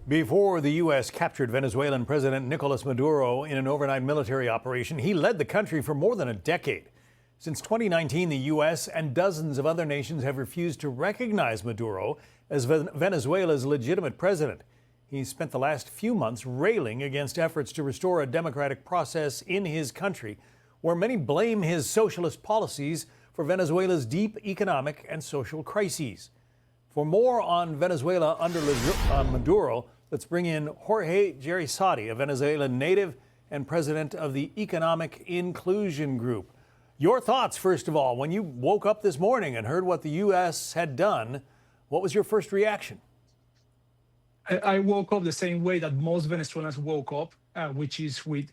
Before the U.S. captured Venezuelan President Nicolás Maduro in an overnight military operation, he led the country for more than a decade. Since 2019, the U.S. and dozens of other nations have refused to recognize Maduro as Venezuela's legitimate president. He spent the last few months railing against efforts to restore a democratic process in his country, where many blame his socialist policies for Venezuela's deep economic and social crises. For more on Venezuela under Maduro, let's bring in Jorge Jraissati, a Venezuelan native and president of the Economic Inclusion Group. Your thoughts, first of all, when you woke up this morning and heard what the U.S. had done, what was your first reaction? I woke up the same way that most Venezuelans woke up, which is with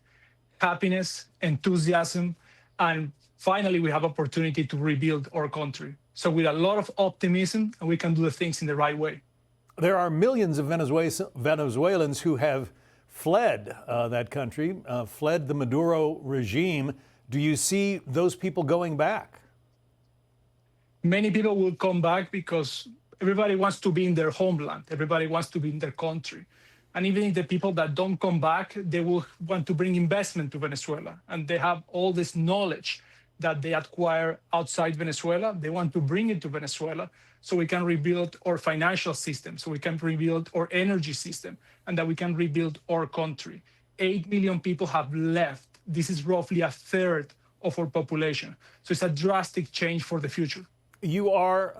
happiness, enthusiasm, and finally we have opportunity to rebuild our country. So with a lot of optimism, we can do the things in the right way. There are millions of Venezuelans who have fled that country, fled the Maduro regime. Do you see those people going back? Many people will come back because everybody wants to be in their homeland. Everybody wants to be in their country. And even if the people that don't come back, they will want to bring investment to Venezuela. And they have all this knowledge that they acquire outside Venezuela. They want to bring it to Venezuela so we can rebuild our financial system, so we can rebuild our energy system, and that we can rebuild our country. 8 million people have left. This is roughly a third of our population. So it's a drastic change for the future. You are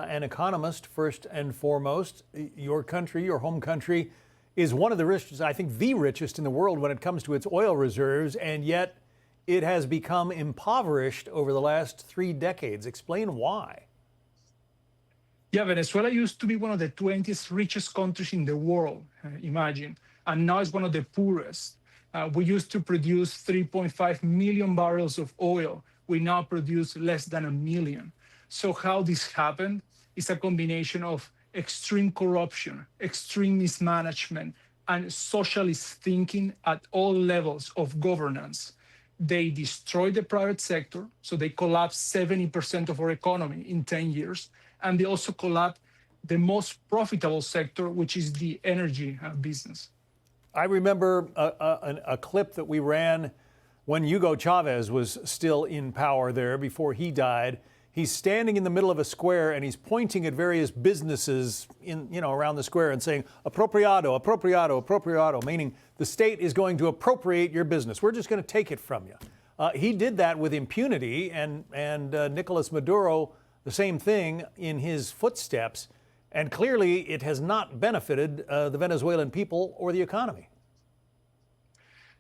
an economist, first and foremost. Your country, your home country, is one of the richest, I think the richest in the world when it comes to its oil reserves, and yet it has become impoverished over the last 3 decades. Explain why. Yeah, Venezuela used to be one of the 20th richest countries in the world, imagine, and now it's one of the poorest. We used to produce 3.5 million barrels of oil. We now produce less than 1 million. So how this happened is a combination of extreme corruption, extreme mismanagement, and socialist thinking at all levels of governance. They destroyed the private sector, so they collapsed 70% of our economy in 10 years. And they also collapsed the most profitable sector, which is the energy business. I remember a clip that we ran when Hugo Chavez was still in power there before he died. He's standing in the middle of a square and he's pointing at various businesses around the square and saying, apropiado, apropiado, apropiado, meaning the state is going to appropriate your business. We're just going to take it from you. He did that with impunity, and Nicolás Maduro, the same thing in his footsteps. And clearly it has not benefited the Venezuelan people or the economy.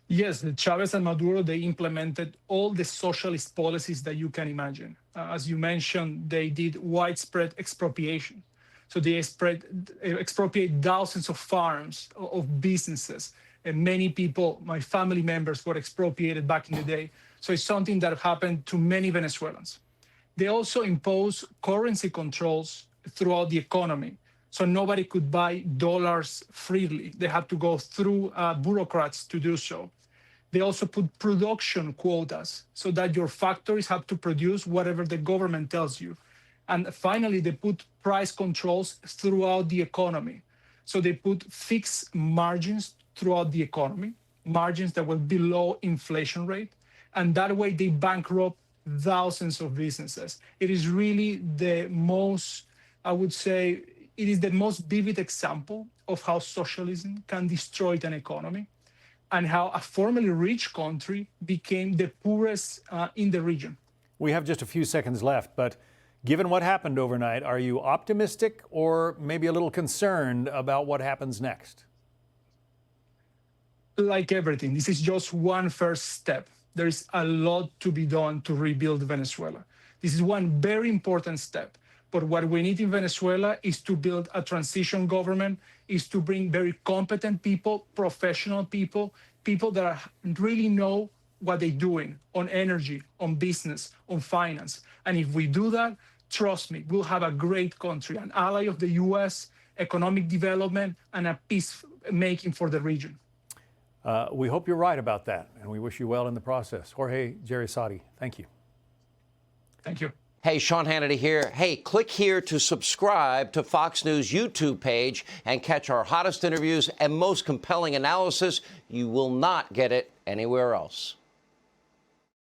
Yes, Chavez and Maduro, they implemented all the socialist policies that you can imagine. As you mentioned, they did widespread expropriation. So they expropriate thousands of farms, of businesses, and many people, my family members, were expropriated back in the day. So it's something that happened to many Venezuelans. They also imposed currency controls throughout the economy. So nobody could buy dollars freely. They had to go through bureaucrats to do so. They also put production quotas so that your factories have to produce whatever the government tells you. And finally, they put price controls throughout the economy. So they put fixed margins throughout the economy, margins that were below inflation rate. And that way they bankrupt thousands of businesses. It is really the most, I would say, it is the most vivid example of how socialism can destroy an economy and how a formerly rich country became the poorest in the region. We have just a few seconds left, but given what happened overnight, are you optimistic or maybe a little concerned about what happens next? Like everything, this is just one first step. There is a lot to be done to rebuild Venezuela. This is one very important step. But what we need in Venezuela is to build a transition government, is to bring very competent people, professional people, people that really know what they're doing on energy, on business, on finance. And if we do that, trust me, we'll have a great country, an ally of the U.S., economic development, and a peacemaking for the region. We hope you're right about that, and we wish you well in the process. Jorge Jraissati, thank you. Thank you. Hey, Sean Hannity here. Hey, click here to subscribe to Fox News YouTube page and catch our hottest interviews and most compelling analysis. You will not get it anywhere else.